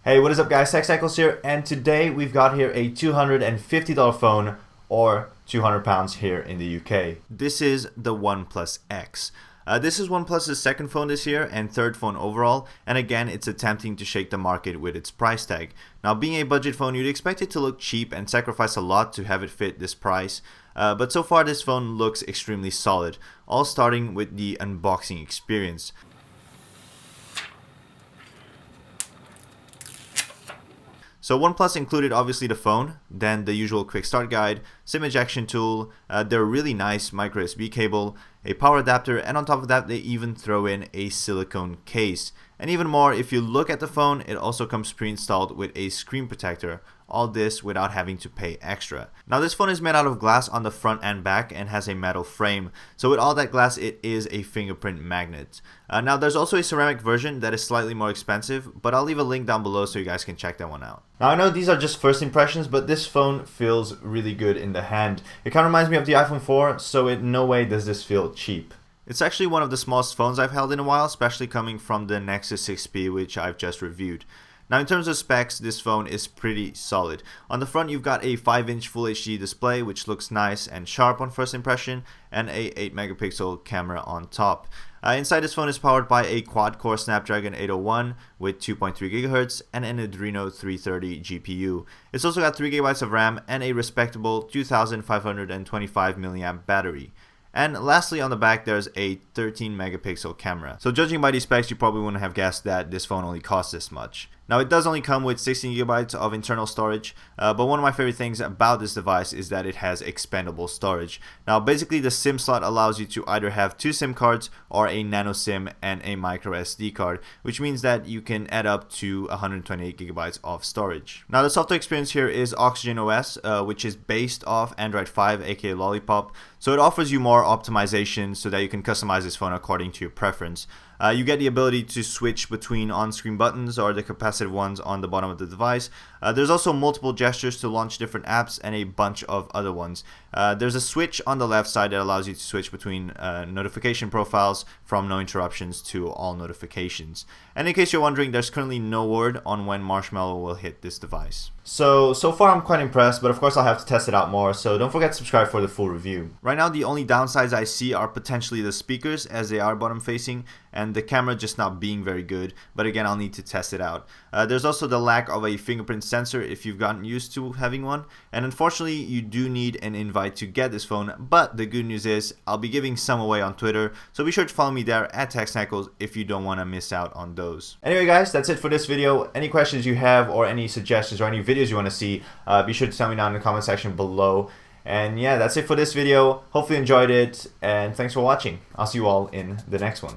Hey, what is up guys, TechSnackles here, and today we've got here a $250 phone, or £200 here in the UK. This is the OnePlus X. This is OnePlus's second phone this year and third phone overall, and again it's attempting to shake the market with its price tag. Now, being a budget phone, you'd expect it to look cheap and sacrifice a lot to have it fit this price, but so far this phone looks extremely solid, all starting with the unboxing experience. So OnePlus included obviously the phone, then the usual quick start guide, SIM ejection tool, their really nice micro USB cable, a power adapter, and on top of that they even throw in a silicone case. And even more, if you look at the phone, it also comes pre-installed with a screen protector. All this without having to pay extra. Now, this phone is made out of glass on the front and back and has a metal frame. So with all that glass, it is a fingerprint magnet. Now, there's also a ceramic version that is slightly more expensive, but I'll leave a link down below so you guys can check that one out. Now, I know these are just first impressions, but this phone feels really good in the hand. It kind of reminds me of the iPhone 4, so in no way does this feel cheap. It's actually one of the smallest phones I've held in a while, especially coming from the Nexus 6P, which I've just reviewed. Now, in terms of specs, this phone is pretty solid. On the front, you've got a 5-inch Full HD display, which looks nice and sharp on first impression, and a 8-megapixel camera on top. Inside, this phone is powered by a quad-core Snapdragon 801 with 2.3 GHz and an Adreno 330 GPU. It's also got 3 GB of RAM and a respectable 2525 mAh battery. And lastly, on the back, there's a 13 megapixel camera. So judging by these specs, you probably wouldn't have guessed that this phone only costs this much. Now, it does only come with 16 GB of internal storage, but one of my favorite things about this device is that it has expandable storage. Now, basically the SIM slot allows you to either have 2 SIM cards or a nano SIM and a micro SD card, which means that you can add up to 128 GB of storage. Now, the software experience here is Oxygen OS, which is based off Android 5, aka Lollipop, so it offers you more optimization so that you can customize this phone according to your preference. You get the ability to switch between on-screen buttons or the capacitive ones on the bottom of the device. There's also multiple gestures to launch different apps and a bunch of other ones. There's a switch on the left side that allows you to switch between notification profiles from no interruptions to all notifications. And in case you're wondering, there's currently no word on when Marshmallow will hit this device. So far I'm quite impressed, but of course I'll have to test it out more, so don't forget to subscribe for the full review. Right now, the only downsides I see are potentially the speakers, as they are bottom facing, and the camera just not being very good, but again, I'll need to test it out. There's also the lack of a fingerprint sensor if you've gotten used to having one, and unfortunately you do need an invite to get this phone, but the good news is I'll be giving some away on Twitter, so be sure to follow me there at TechSnackles if you don't want to miss out on those. Anyway guys, that's it for this video. Any questions you have or any suggestions or any videos you want to see, be sure to tell me down in the comment section below. And yeah, that's it for this video. Hopefully you enjoyed it, and thanks for watching. I'll see you all in the next one.